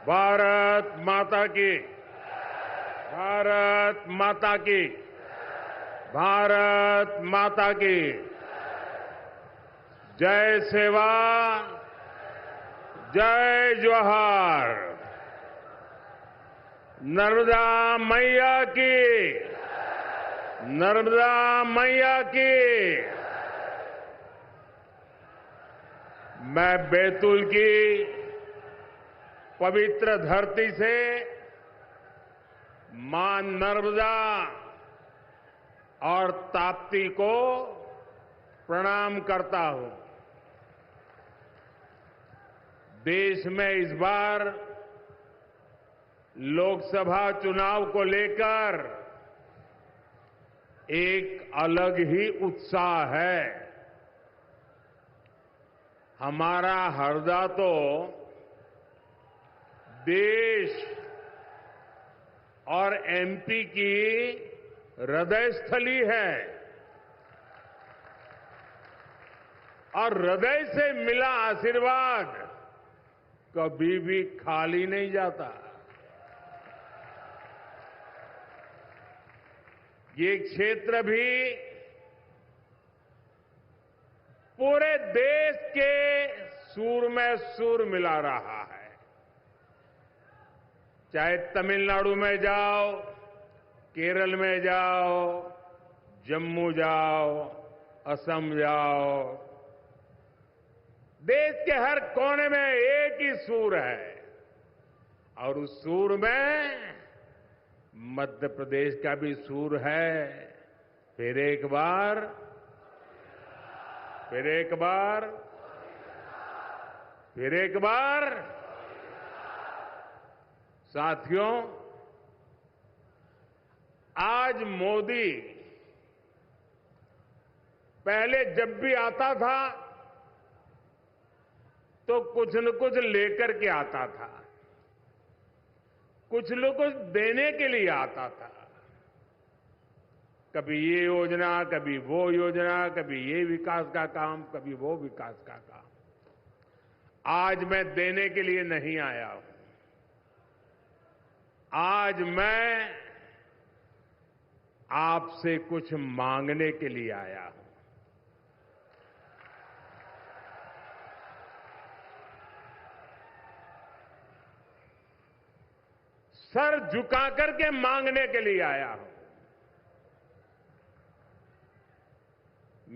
भारत माता की। भारत माता की। भारत माता की। जय सेवा, जय जोहार। नर्मदा मैया की। नर्मदा मैया की। मैं बैतूल की पवित्र धरती से मां नर्मदा और ताप्ती को प्रणाम करता हूं। देश में इस बार लोकसभा चुनाव को लेकर एक अलग ही उत्साह है। हमारा हरदा तो देश और एमपी की हृदय स्थली है और हृदय से मिला आशीर्वाद कभी भी खाली नहीं जाता। ये क्षेत्र भी पूरे देश के सुर में सुर मिला रहा है। चाहे तमिलनाडु में जाओ, केरल में जाओ, जम्मू जाओ, असम जाओ, देश के हर कोने में एक ही सुर है और उस सुर में मध्य प्रदेश का भी सुर है। फिर एक बार, फिर एक बार, फिर एक बार। साथियों, आज मोदी पहले जब भी आता था तो कुछ न कुछ लेकर के आता था, कुछ न कुछ देने के लिए आता था। कभी ये योजना, कभी वो योजना, कभी ये विकास का काम, कभी वो विकास का काम। आज मैं देने के लिए नहीं आया हूं। आज मैं आपसे कुछ मांगने के लिए आया हूं। सर झुका करके मांगने के लिए आया हूं।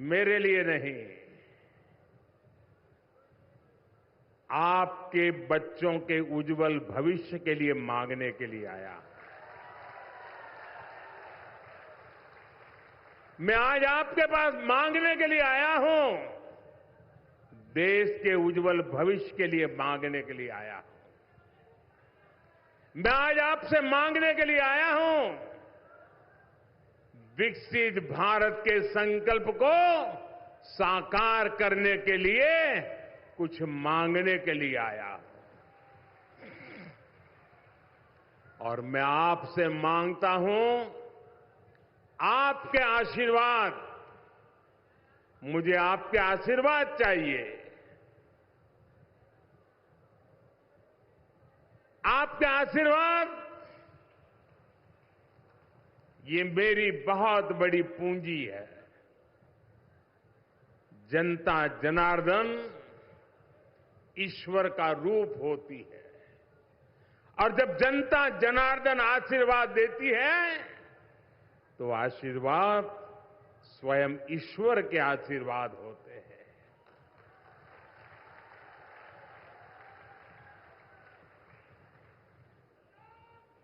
मेरे लिए नहीं, आपके बच्चों के उज्जवल भविष्य के लिए मांगने के लिए आया। मैं आज आपके पास मांगने के लिए आया हूं। देश के उज्जवल भविष्य के लिए मांगने के लिए आया हूं। मैं आज आपसे मांगने के लिए आया हूं विकसित भारत के संकल्प को साकार करने के लिए कुछ मांगने के लिए आया हूं। और मैं आपसे मांगता हूं आपके आशीर्वाद। मुझे आपके आशीर्वाद चाहिए। आपके आशीर्वाद ये मेरी बहुत बड़ी पूंजी है। जनता जनार्दन ईश्वर का रूप होती है और जब जनता जनार्दन आशीर्वाद देती है तो आशीर्वाद स्वयं ईश्वर के आशीर्वाद होते हैं।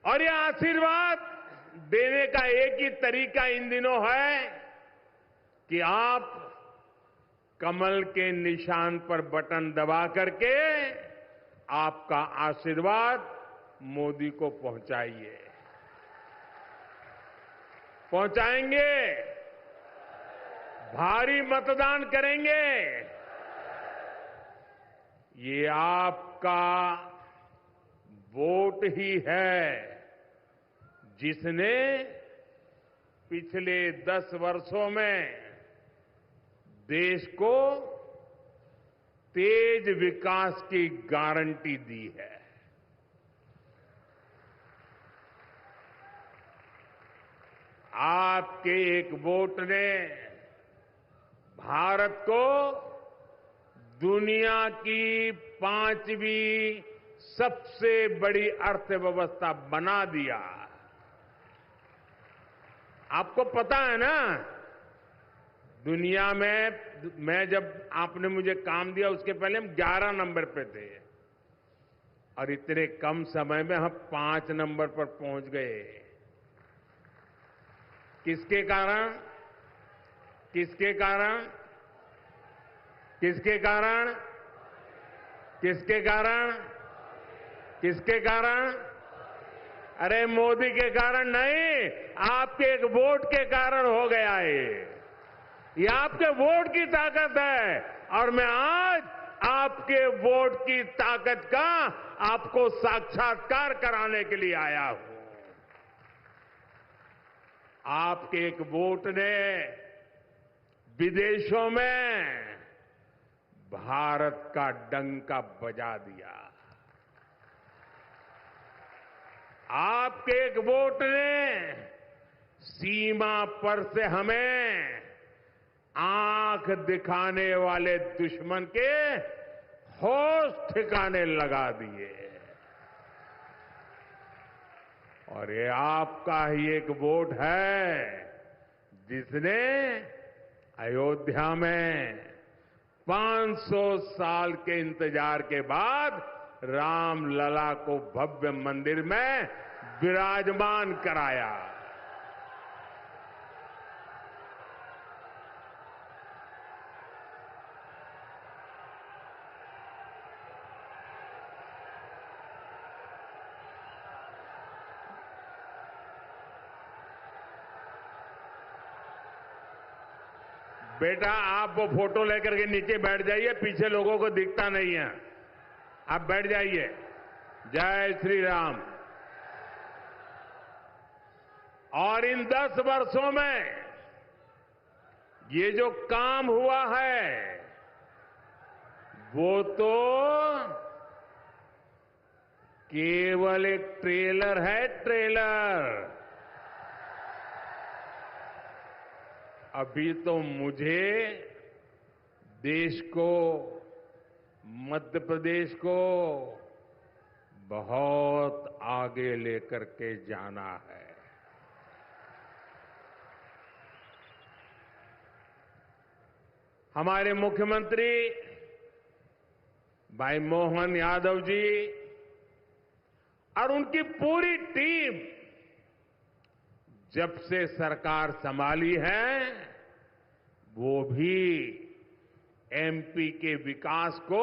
और यह आशीर्वाद देने का एक ही तरीका इन दिनों है कि आप कमल के निशान पर बटन दबा करके आपका आशीर्वाद मोदी को पहुंचाइए। पहुंचाएंगे, भारी मतदान करेंगे। ये आपका वोट ही है जिसने पिछले 10 वर्षों में देश को तेज विकास की गारंटी दी है। आपके एक वोट ने भारत को दुनिया की 5वीं सबसे बड़ी अर्थव्यवस्था बना दिया। आपको पता है ना, दुनिया में मैं जब आपने मुझे काम दिया उसके पहले हम 11 नंबर पे थे और इतने कम समय में हम 5 नंबर पर पहुंच गए। किसके कारण? किसके कारण? किसके कारण? किसके कारण? किसके कारण? अरे मोदी के कारण नहीं, आपके एक वोट के कारण हो गया ये आपके वोट की ताकत है और मैं आज आपके वोट की ताकत का आपको साक्षात्कार कराने के लिए आया हूं। आपके एक वोट ने विदेशों में भारत का डंका बजा दिया। आपके एक वोट ने सीमा पर से हमें आंख दिखाने वाले दुश्मन के होश ठिकाने लगा दिए। और ये आपका ही एक वोट है जिसने अयोध्या में 500 साल के इंतजार के बाद रामलला को भव्य मंदिर में विराजमान कराया। बेटा आप वो फोटो लेकर के नीचे बैठ जाइए, पीछे लोगों को दिखता नहीं है, आप बैठ जाइए। जय श्री राम। और इन 10 वर्षों में ये जो काम हुआ है वो तो केवल एक ट्रेलर है, ट्रेलर। अभी तो मुझे देश को, मध्य प्रदेश को बहुत आगे लेकर के जाना है। हमारे मुख्यमंत्री भाई मोहन यादव जी और उनकी पूरी टीम जब से सरकार संभाली है वो भी एमपी के विकास को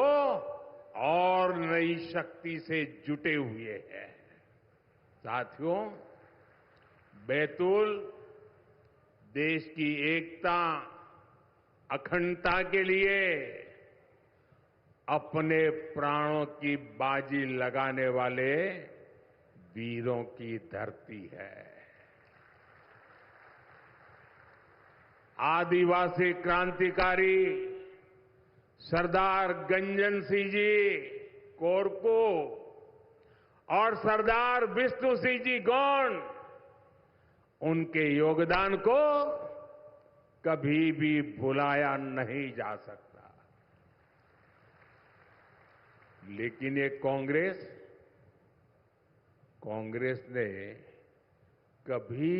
और नई शक्ति से जुटे हुए हैं। साथियों, बैतूल देश की एकता, अखंडता के लिए अपने प्राणों की बाजी लगाने वाले वीरों की धरती है। आदिवासी क्रांतिकारी सरदार गंजन सिंह जी कोरको और सरदार विष्णु सिंह जी गौंड, उनके योगदान को कभी भी भुलाया नहीं जा सकता। लेकिन ये कांग्रेस ने कभी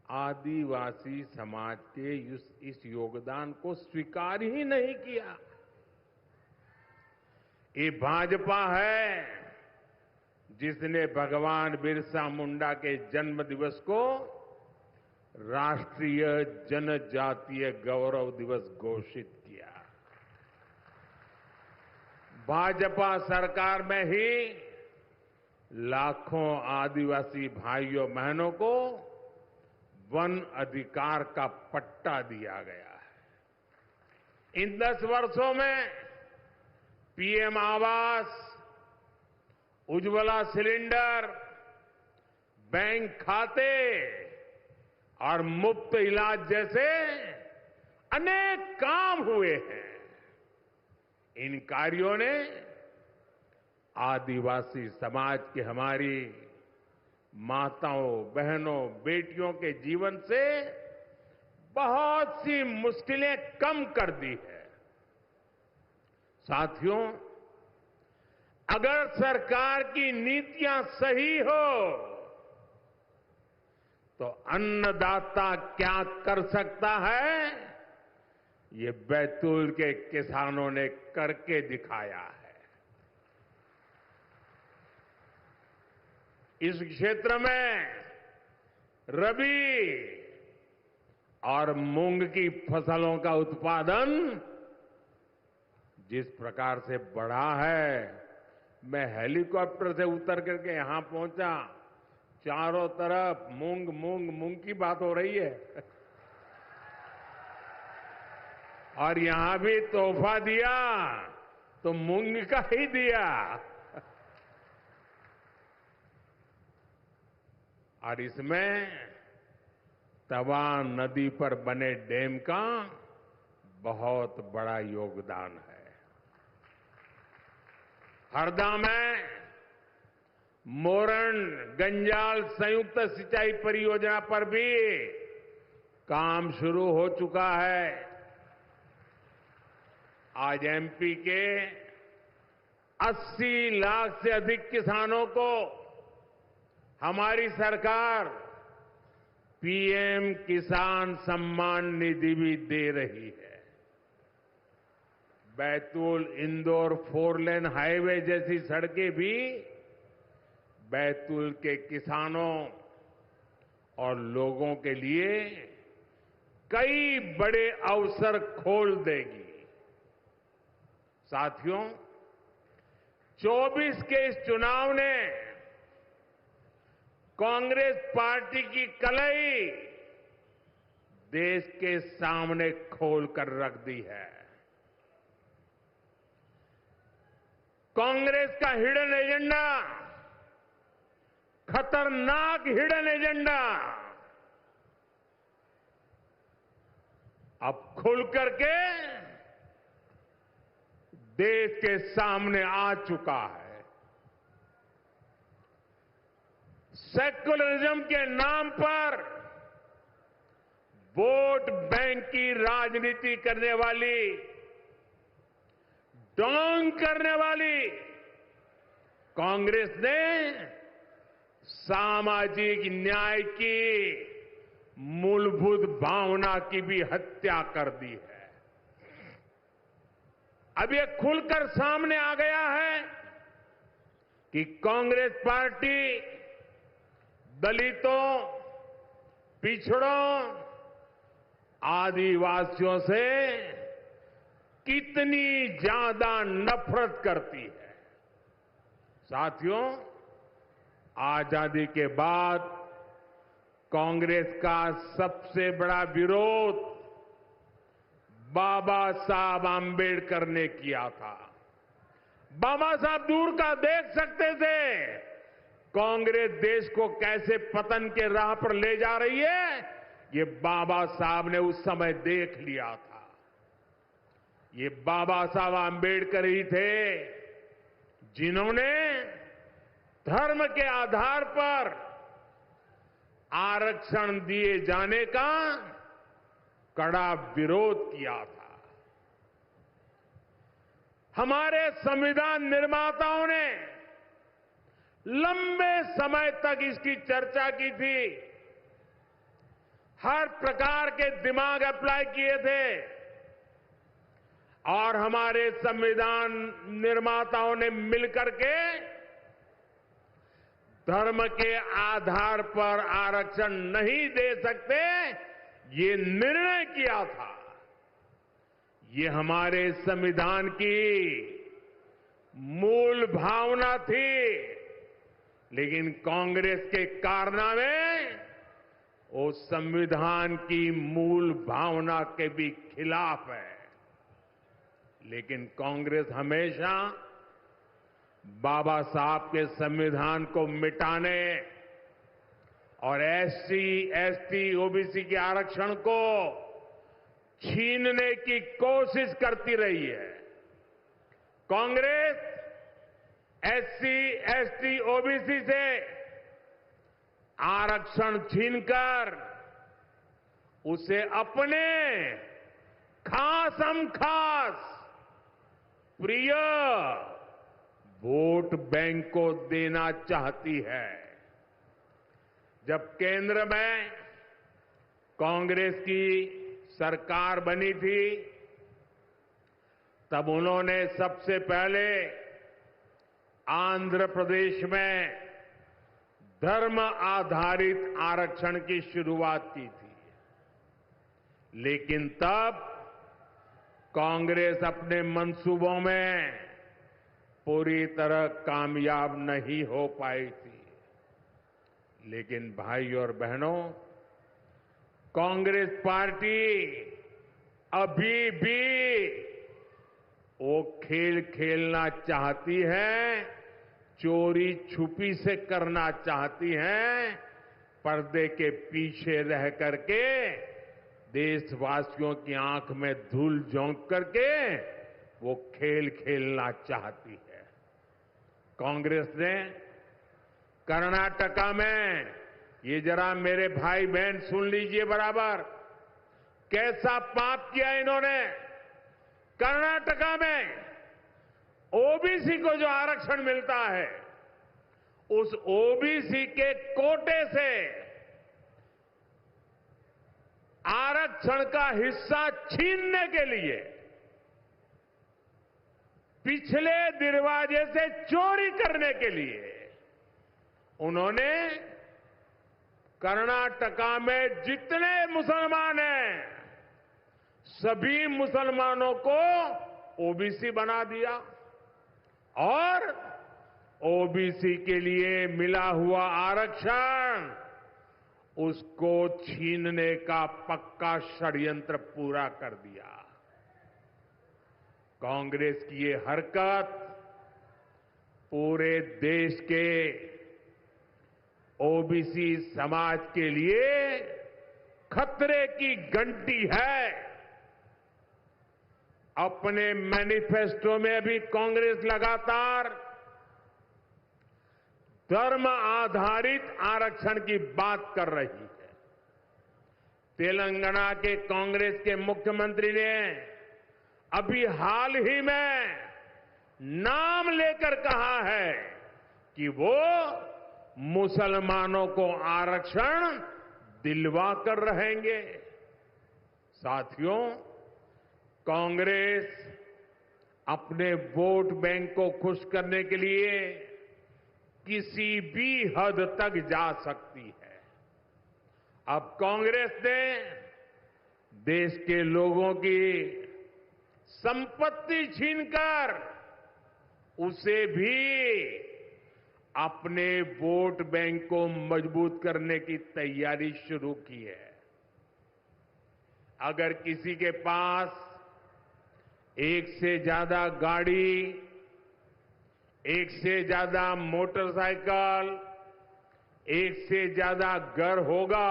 आदिवासी समाज के इस योगदान को स्वीकार ही नहीं किया। ये भाजपा है जिसने भगवान बिरसा मुंडा के जन्म दिवस को राष्ट्रीय जनजातीय गौरव दिवस घोषित किया। भाजपा सरकार में ही लाखों आदिवासी भाइयों बहनों को वन अधिकार का पट्टा दिया गया है। इन 10 वर्षों में पीएम आवास, उज्ज्वला सिलेंडर, बैंक खाते और मुफ्त इलाज जैसे अनेक काम हुए हैं। इन कार्यों ने आदिवासी समाज की हमारी माताओं, बहनों, बेटियों के जीवन से बहुत सी मुश्किलें कम कर दी है। साथियों, अगर सरकार की नीतियां सही हो तो अन्नदाता क्या कर सकता है, ये बैतूल के किसानों ने करके दिखाया है। इस क्षेत्र में रबी और मूंग की फसलों का उत्पादन जिस प्रकार से बढ़ा है, मैं हेलीकॉप्टर से उतर करके यहां पहुंचा, चारों तरफ मूंग मूंग मूंग की बात हो रही है। और यहां भी तोहफा दिया तो मूंग का ही दिया। और इसमें तवा नदी पर बने डैम का बहुत बड़ा योगदान है। हरदा में मोरन गंजाल संयुक्त सिंचाई परियोजना पर भी काम शुरू हो चुका है। आज एमपी के 80 लाख से अधिक किसानों को हमारी सरकार पीएम किसान सम्मान निधि भी दे रही है। बैतूल इंदौर 4 लेन हाईवे जैसी सड़कें भी बैतूल के किसानों और लोगों के लिए कई बड़े अवसर खोल देगी। साथियों, 24 के इस चुनाव ने कांग्रेस पार्टी की कलई देश के सामने खोलकर रख दी है। कांग्रेस का हिडन एजेंडा, खतरनाक हिडन एजेंडा अब खुल करके देश के सामने आ चुका है। सेक्युलरिज्म के नाम पर वोट बैंक की राजनीति करने वाली, डोंग करने वाली कांग्रेस ने सामाजिक न्याय की मूलभूत भावना की भी हत्या कर दी है। अब ये खुलकर सामने आ गया है कि कांग्रेस पार्टी दलितों, पिछड़ों, आदिवासियों से कितनी ज्यादा नफरत करती है। साथियों, आजादी के बाद कांग्रेस का सबसे बड़ा विरोध बाबा साहब आंबेडकर ने किया था। बाबा साहब दूर का देख सकते थे कांग्रेस देश को कैसे पतन के राह पर ले जा रही है, ये बाबा साहब ने उस समय देख लिया था। ये बाबा साहब आंबेडकर ही थे जिन्होंने धर्म के आधार पर आरक्षण दिए जाने का कड़ा विरोध किया था। हमारे संविधान निर्माताओं ने लंबे समय तक इसकी चर्चा की थी, हर प्रकार के दिमाग अप्लाई किए थे और हमारे संविधान निर्माताओं ने मिलकर के धर्म के आधार पर आरक्षण नहीं दे सकते, ये निर्णय किया था। ये हमारे संविधान की मूल भावना थी, लेकिन कांग्रेस के कारनामे उस संविधान की मूल भावना के भी खिलाफ है। लेकिन कांग्रेस हमेशा बाबा साहब के संविधान को मिटाने और एससी, एसटी, ओबीसी के आरक्षण को छीनने की कोशिश करती रही है। कांग्रेस एससी, एसटी, ओबीसी से आरक्षण छीनकर उसे अपने खासम खास प्रिय वोट बैंक को देना चाहती है। जब केंद्र में कांग्रेस की सरकार बनी थी, तब उन्होंने सबसे पहले आंध्र प्रदेश में धर्म आधारित आरक्षण की शुरुआत की थी। लेकिन तब कांग्रेस अपने मंसूबों में पूरी तरह कामयाब नहीं हो पाई थी। लेकिन भाई और बहनों, कांग्रेस पार्टी अभी भी वो खेल खेलना चाहती है, चोरी छुपी से करना चाहती है, पर्दे के पीछे रह करके देशवासियों की आंख में धूल झोंक करके वो खेल खेलना चाहती है। कांग्रेस ने कर्नाटका में, ये जरा मेरे भाई बहन सुन लीजिए बराबर, कैसा पाप किया इन्होंने। कर्नाटका में ओबीसी को जो आरक्षण मिलता है, उस ओबीसी के कोटे से आरक्षण का हिस्सा छीनने के लिए पिछले दरवाजे से चोरी करने के लिए उन्होंने कर्नाटका में जितने मुसलमान हैं, सभी मुसलमानों को ओबीसी बना दिया और ओबीसी के लिए मिला हुआ आरक्षण उसको छीनने का पक्का षड्यंत्र पूरा कर दिया। कांग्रेस की ये हरकत पूरे देश के ओबीसी समाज के लिए खतरे की घंटी है। अपने मैनिफेस्टो में भी कांग्रेस लगातार धर्म आधारित आरक्षण की बात कर रही है। तेलंगाना के कांग्रेस के मुख्यमंत्री ने अभी हाल ही में नाम लेकर कहा है कि वो मुसलमानों को आरक्षण दिलवा कर रहेंगे। साथियों, कांग्रेस अपने वोट बैंक को खुश करने के लिए किसी भी हद तक जा सकती है। अब कांग्रेस ने देश के लोगों की संपत्ति छीनकर उसे भी अपने वोट बैंक को मजबूत करने की तैयारी शुरू की है। अगर किसी के पास एक से ज्यादा गाड़ी, एक से ज्यादा मोटरसाइकिल, एक से ज्यादा घर होगा,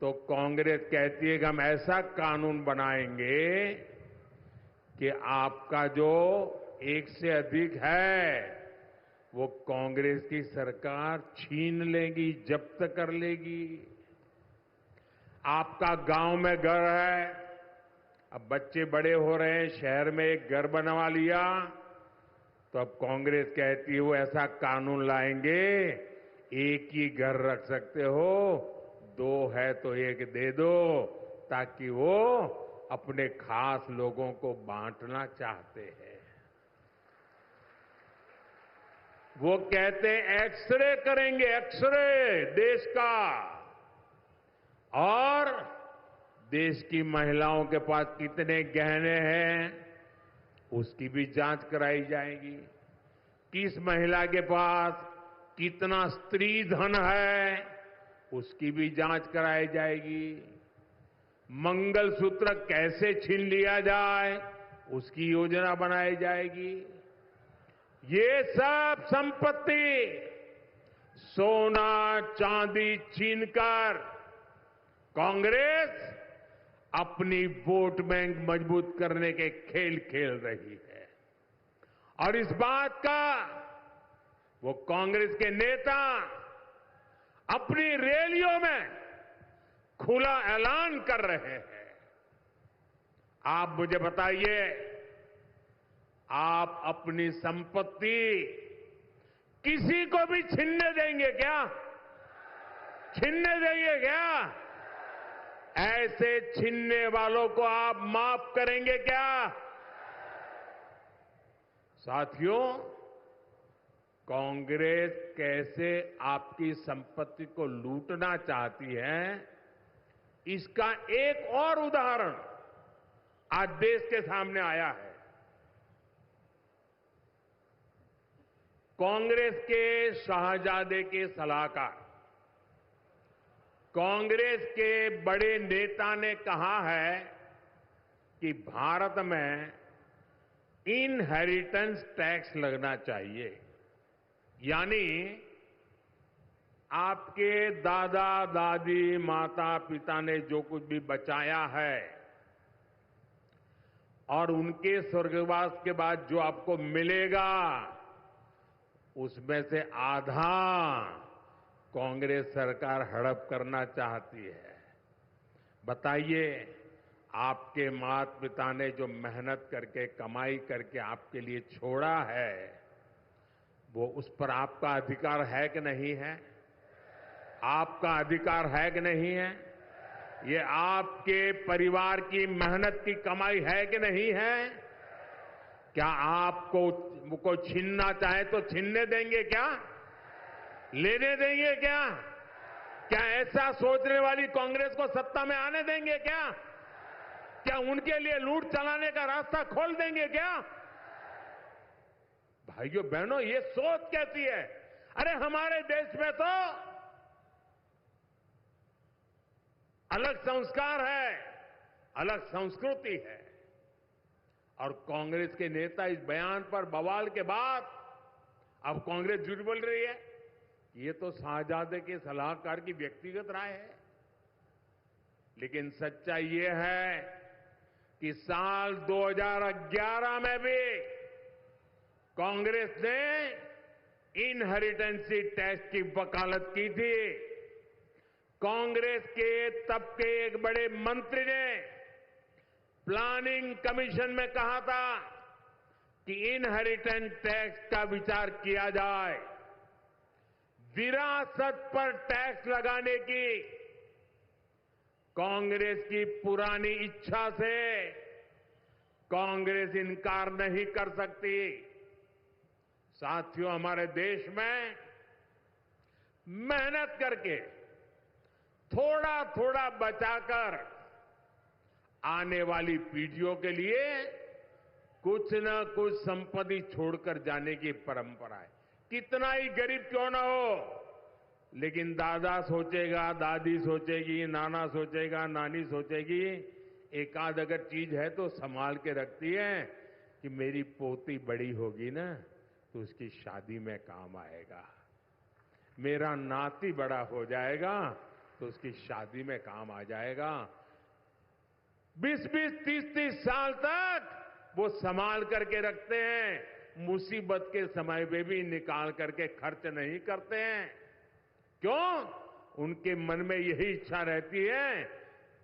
तो कांग्रेस कहती है कि हम ऐसा कानून बनाएंगे कि आपका जो एक से अधिक है वो कांग्रेस की सरकार छीन लेगी, जब्त कर लेगी। आपका गांव में घर है, अब बच्चे बड़े हो रहे हैं, शहर में एक घर बनवा लिया, तो अब कांग्रेस कहती है वो ऐसा कानून लाएंगे, एक ही घर रख सकते हो, दो है तो एक दे दो, ताकि वो अपने खास लोगों को बांटना चाहते हैं। वो कहते हैं एक्सरे करेंगे, एक्सरे देश का, और देश की महिलाओं के पास कितने गहने हैं उसकी भी जांच कराई जाएगी। किस महिला के पास कितना स्त्री धन है उसकी भी जांच कराई जाएगी। मंगलसूत्र कैसे छीन लिया जाए उसकी योजना बनाई जाएगी। ये सब संपत्ति सोना चांदी छीनकर कांग्रेस अपनी वोट बैंक मजबूत करने के खेल खेल रही है। और इस बात का वो कांग्रेस के नेता अपनी रैलियों में खुला ऐलान कर रहे हैं। आप मुझे बताइए, आप अपनी संपत्ति किसी को भी छीनने देंगे क्या? छीनने देंगे क्या? ऐसे छीनने वालों को आप माफ करेंगे क्या? साथियों, कांग्रेस कैसे आपकी संपत्ति को लूटना चाहती है, इसका एक और उदाहरण आज देश के सामने आया है। कांग्रेस के शाहजादे के सलाहकार, कांग्रेस के बड़े नेता ने कहा है कि भारत में इनहेरिटेंस टैक्स लगना चाहिए, यानी आपके दादा दादी माता पिता ने जो कुछ भी बचाया है और उनके स्वर्गवास के बाद जो आपको मिलेगा, उसमें से आधा कांग्रेस सरकार हड़प करना चाहती है। बताइए, आपके माता पिता ने जो मेहनत करके कमाई करके आपके लिए छोड़ा है, वो उस पर आपका अधिकार है कि नहीं है? आपका अधिकार है कि नहीं है? ये आपके परिवार की मेहनत की कमाई है कि नहीं है? क्या आपको छीनना चाहे तो छीनने देंगे क्या? लेने देंगे क्या? क्या ऐसा सोचने वाली कांग्रेस को सत्ता में आने देंगे क्या? क्या उनके लिए लूट चलाने का रास्ता खोल देंगे क्या? भाइयों बहनों, ये सोच कैसी है? अरे हमारे देश में तो अलग संस्कार है, अलग संस्कृति है, और कांग्रेस के नेता इस बयान पर बवाल के बाद अब कांग्रेस झूठ बोल रही है। ये तो शाहजादे के सलाहकार की व्यक्तिगत राय है। लेकिन सच्चाई ये है कि साल 2011 में भी कांग्रेस ने इनहेरिटेंस टैक्स की वकालत की थी। कांग्रेस के तब के एक बड़े मंत्री ने प्लानिंग कमीशन में कहा था कि इनहेरिटेंस टैक्स का विचार किया जाए। विरासत पर टैक्स लगाने की कांग्रेस की पुरानी इच्छा से कांग्रेस इनकार नहीं कर सकती। साथियों, हमारे देश में मेहनत करके थोड़ा थोड़ा बचाकर आने वाली पीढ़ियों के लिए कुछ न कुछ संपत्ति छोड़कर जाने की परंपरा है। कितना ही गरीब क्यों ना हो, लेकिन दादा सोचेगा, दादी सोचेगी, नाना सोचेगा, नानी सोचेगी, एक आध अगर चीज है तो संभाल के रखती है कि मेरी पोती बड़ी होगी ना तो उसकी शादी में काम आएगा, मेरा नाती बड़ा हो जाएगा तो उसकी शादी में काम आ जाएगा। 20-20, 30-30 साल तक वो संभाल करके रखते हैं, मुसीबत के समय पे भी निकाल करके खर्च नहीं करते हैं। क्यों? उनके मन में यही इच्छा रहती है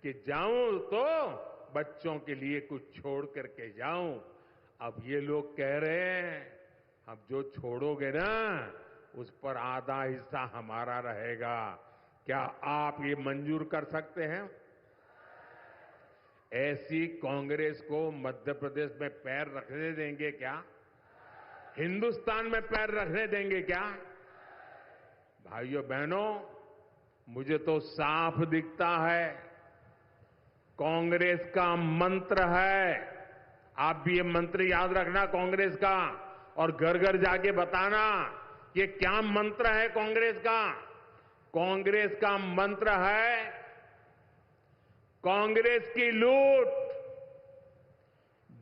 कि जाऊं तो बच्चों के लिए कुछ छोड़ करके जाऊं। अब ये लोग कह रहे हैं, अब जो छोड़ोगे ना उस पर आधा हिस्सा हमारा रहेगा। क्या आप ये मंजूर कर सकते हैं? ऐसी कांग्रेस को मध्य प्रदेश में पैर रखने देंगे क्या? हिंदुस्तान में पैर रखने देंगे क्या? भाइयों बहनों, मुझे तो साफ दिखता है, कांग्रेस का मंत्र है, आप भी ये मंत्र याद रखना कांग्रेस का, और घर घर जाके बताना ये क्या मंत्र है कांग्रेस का। कांग्रेस का मंत्र है, कांग्रेस की लूट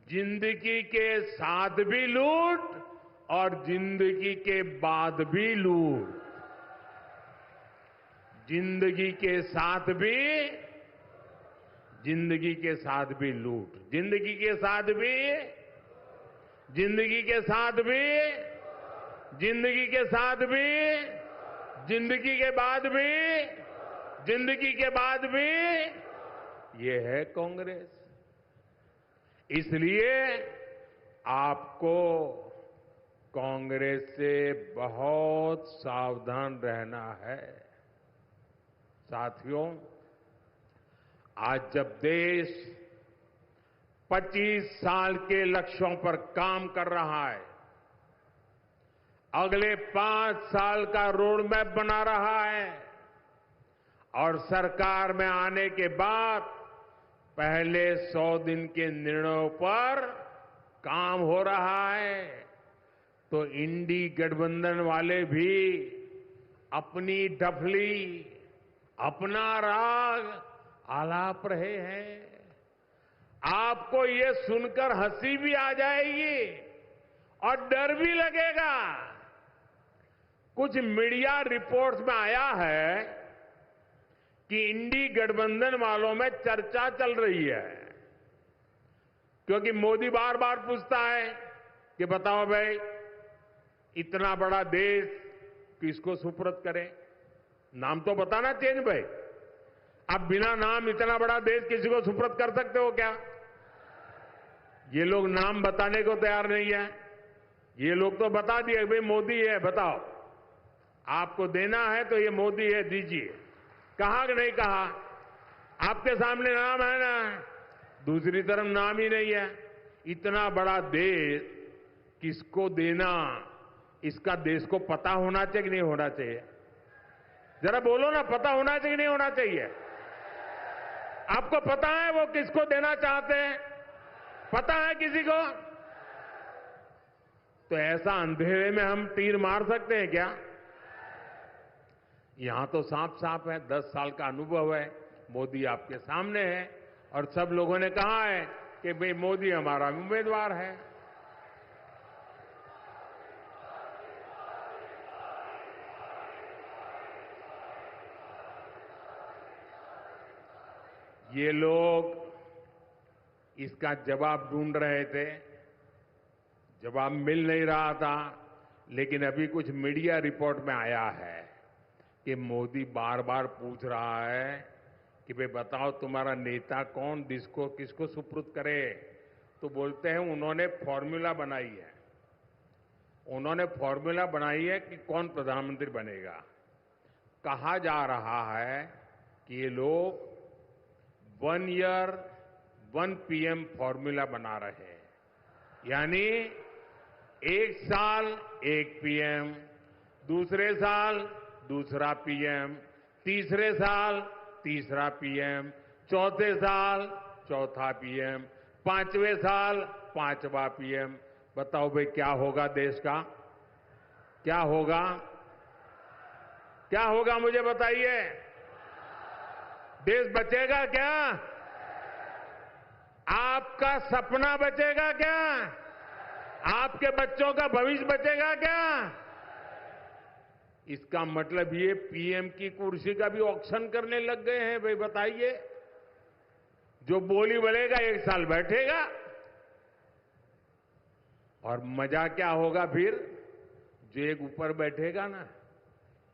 जिंदगी के साथ भी लूट और जिंदगी के बाद भी लूट। जिंदगी के साथ भी लूट, जिंदगी के साथ भी, जिंदगी के साथ भी, जिंदगी के साथ भी, जिंदगी के बाद भी, जिंदगी के बाद भी ये है कांग्रेस। इसलिए आपको कांग्रेस से बहुत सावधान रहना है। साथियों, आज जब देश 25 साल के लक्ष्यों पर काम कर रहा है, अगले 5 साल का रोड मैप बना रहा है और सरकार में आने के बाद पहले 100 दिन के निर्णयों पर काम हो रहा है, तो इंडी गठबंधन वाले भी अपनी डफली, अपना राग आलाप रहे हैं। आपको ये सुनकर हंसी भी आ जाएगी और डर भी लगेगा। कुछ मीडिया रिपोर्ट्स में आया है कि इंडी गठबंधन वालों में चर्चा चल रही है, क्योंकि मोदी बार बार पूछता है कि बताओ भाई, इतना बड़ा देश किसको सुपुर्द करें? नाम तो बताना चाहिए भाई। आप बिना नाम इतना बड़ा देश किसी को सुपुर्द कर सकते हो क्या? ये लोग नाम बताने को तैयार नहीं है। ये लोग तो बता दिए भाई मोदी है, बताओ आपको देना है तो ये मोदी है, दीजिए। कहा कि नहीं कहा? आपके सामने नाम है ना, दूसरी तरफ नाम ही नहीं है। इतना बड़ा देश किसको देना, इसका देश को पता होना चाहिए कि नहीं होना चाहिए? जरा बोलो ना, पता होना चाहिए कि नहीं होना चाहिए? आपको पता है वो किसको देना चाहते हैं? पता है किसी को? तो ऐसा अंधेरे में हम तीर मार सकते हैं क्या? यहां तो साफ साफ है, 10 साल का अनुभव है, मोदी आपके सामने है और सब लोगों ने कहा है कि भाई मोदी हमारा उम्मीदवार है। ये लोग इसका जवाब ढूंढ रहे थे, जवाब मिल नहीं रहा था, लेकिन अभी कुछ मीडिया रिपोर्ट में आया है कि मोदी बार बार पूछ रहा है कि भाई बताओ तुम्हारा नेता कौन, किसको किसको सुपुर्द करे? तो बोलते हैं उन्होंने फॉर्मूला बनाई है, उन्होंने फॉर्मूला बनाई है कि कौन प्रधानमंत्री बनेगा। कहा जा रहा है कि ये लोग 1 ईयर 1 PM फॉर्मूला बना रहे हैं, यानी 1 साल 1 PM, दूसरे साल दूसरा PM, तीसरे साल तीसरा PM, चौथे साल चौथा PM, 5वें साल 5वां PM। बताओ भाई क्या होगा देश का? क्या होगा? क्या होगा मुझे बताइए? देश बचेगा क्या? आपका सपना बचेगा क्या? आपके बच्चों का भविष्य बचेगा क्या? इसका मतलब ये PM की कुर्सी का भी ऑक्शन करने लग गए हैं। भाई बताइए, जो बोली बोलेगा 1 साल बैठेगा। और मजा क्या होगा फिर? जो एक ऊपर बैठेगा ना,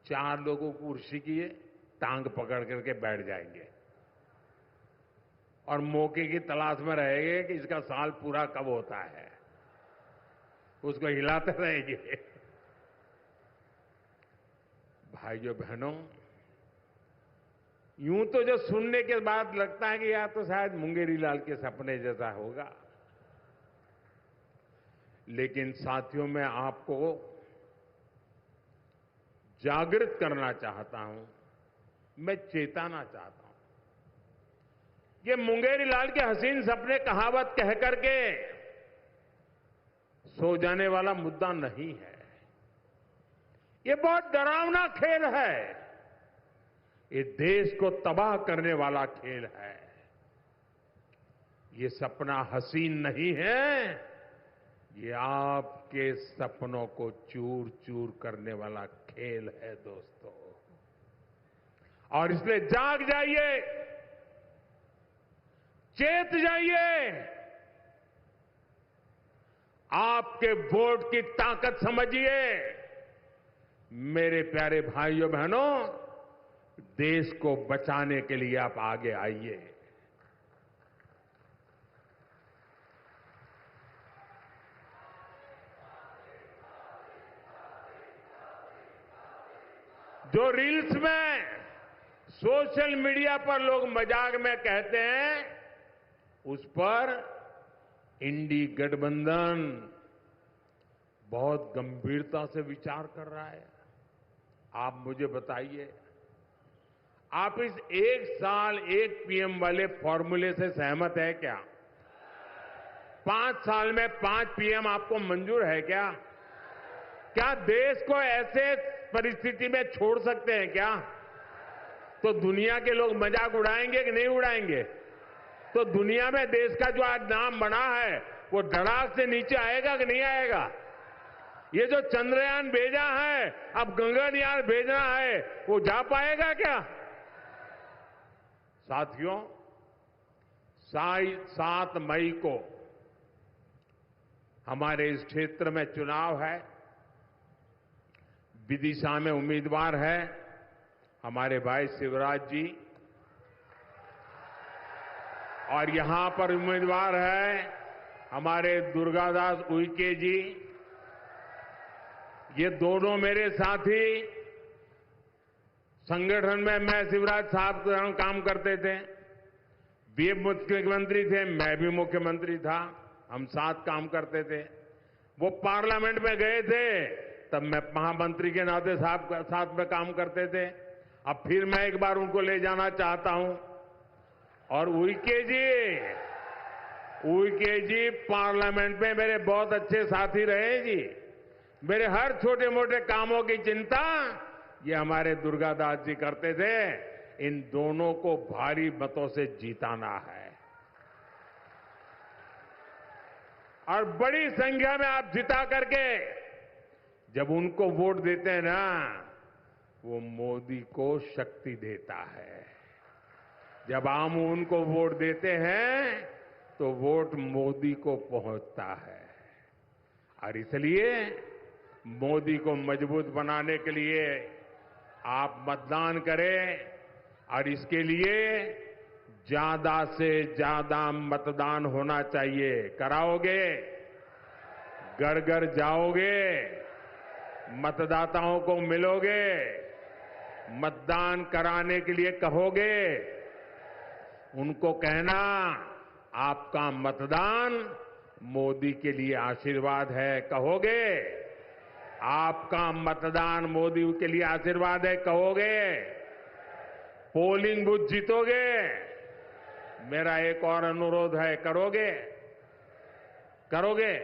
4 लोगों को कुर्सी की टांग पकड़ करके बैठ जाएंगे और मौके की तलाश में रहेंगे कि इसका साल पूरा कब होता है, उसको हिलाते रहेंगे। भाइयों बहनों, यूं तो जो सुनने के बाद लगता है कि यार तो शायद मुंगेरी लाल के सपने जैसा होगा, लेकिन साथियों मैं आपको जागृत करना चाहता हूं, मैं चेताना चाहता हूं। ये मुंगेरी लाल के हसीन सपने कहावत कह करके सो जाने वाला मुद्दा नहीं है। ये बहुत डरावना खेल है, ये देश को तबाह करने वाला खेल है। ये सपना हसीन नहीं है, ये आपके सपनों को चूर चूर करने वाला खेल है दोस्तों। और इसलिए जाग जाइए, चेत जाइए, आपके वोट की ताकत समझिए। मेरे प्यारे भाइयों बहनों, देश को बचाने के लिए आप आगे आइए। जो रील्स में, सोशल मीडिया पर लोग मजाक में कहते हैं, उस पर इंडी गठबंधन बहुत गंभीरता से विचार कर रहा है। आप मुझे बताइए, आप इस 1 साल 1 पीएम वाले फॉर्मूले से सहमत है क्या? 5 साल में 5 पीएम आपको मंजूर है क्या? क्या देश को ऐसे परिस्थिति में छोड़ सकते हैं क्या? तो दुनिया के लोग मजाक उड़ाएंगे कि नहीं उड़ाएंगे? तो दुनिया में देश का जो आज नाम बना है, वो धड़ाक से नीचे आएगा कि नहीं आएगा? ये जो चंद्रयान भेजा है, अब गगनयान भेजना है, वो जा पाएगा क्या? साथियों, 7 मई को हमारे इस क्षेत्र में चुनाव है। विदिशा में उम्मीदवार है हमारे भाई शिवराज जी, और यहां पर उम्मीदवार है हमारे दुर्गादास उइके जी। ये दोनों मेरे साथी संगठन में, मैं शिवराज साहब के साथ काम करते थे। वे मुख्यमंत्री थे, मैं भी मुख्यमंत्री था, हम साथ काम करते थे। वो पार्लियामेंट में गए थे, तब मैं महामंत्री के नाते साथ में काम करते थे। अब फिर मैं एक बार उनको ले जाना चाहता हूं। और उइके जी पार्लियामेंट में मेरे बहुत अच्छे साथी रहे जी। मेरे हर छोटे मोटे कामों की चिंता ये हमारे दुर्गादास जी करते थे। इन दोनों को भारी मतों से जीताना है, और बड़ी संख्या में आप जिता करके जब उनको वोट देते हैं ना, वो मोदी को शक्ति देता है। जब हम उनको वोट देते हैं तो वोट मोदी को पहुंचता है। और इसलिए मोदी को मजबूत बनाने के लिए आप मतदान करें, और इसके लिए ज्यादा से ज्यादा मतदान होना चाहिए। कराओगे? घर घर जाओगे? मतदाताओं को मिलोगे? मतदान कराने के लिए कहोगे? उनको कहना आपका मतदान मोदी के लिए आशीर्वाद है, कहोगे? आपका मतदान मोदी के लिए आशीर्वाद है, कहोगे? पोलिंग बूथ जीतोगे? मेरा एक और अनुरोध है, करोगे? करोगे?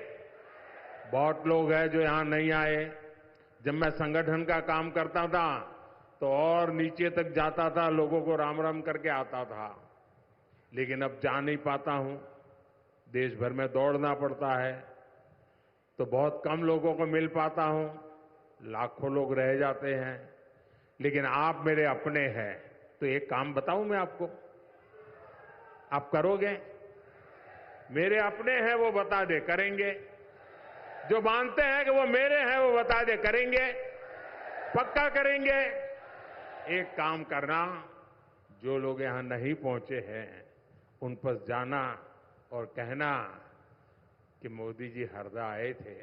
बहुत लोग हैं जो यहां नहीं आए। जब मैं संगठन का काम करता था तो और नीचे तक जाता था, लोगों को राम राम करके आता था। लेकिन अब जा नहीं पाता हूं, देश भर में दौड़ना पड़ता है, तो बहुत कम लोगों को मिल पाता हूं। लाखों लोग रह जाते हैं। लेकिन आप मेरे अपने हैं, तो एक काम बताऊं मैं आपको, आप करोगे? मेरे अपने हैं वो बता दे, करेंगे? जो मानते हैं कि वो मेरे हैं वो बता दे, करेंगे? पक्का करेंगे? एक काम करना, जो लोग यहां नहीं पहुंचे हैं उन पर जाना और कहना कि मोदी जी हरदा आए थे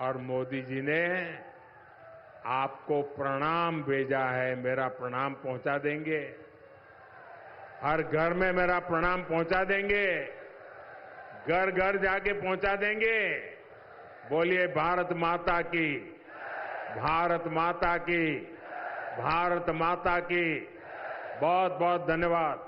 और मोदी जी ने आपको प्रणाम भेजा है, मेरा प्रणाम पहुंचा देंगे। हर घर में मेरा प्रणाम पहुंचा देंगे, घर घर जाके पहुंचा देंगे। बोलिए भारत माता की, भारत माता की, भारत माता की। बहुत बहुत धन्यवाद।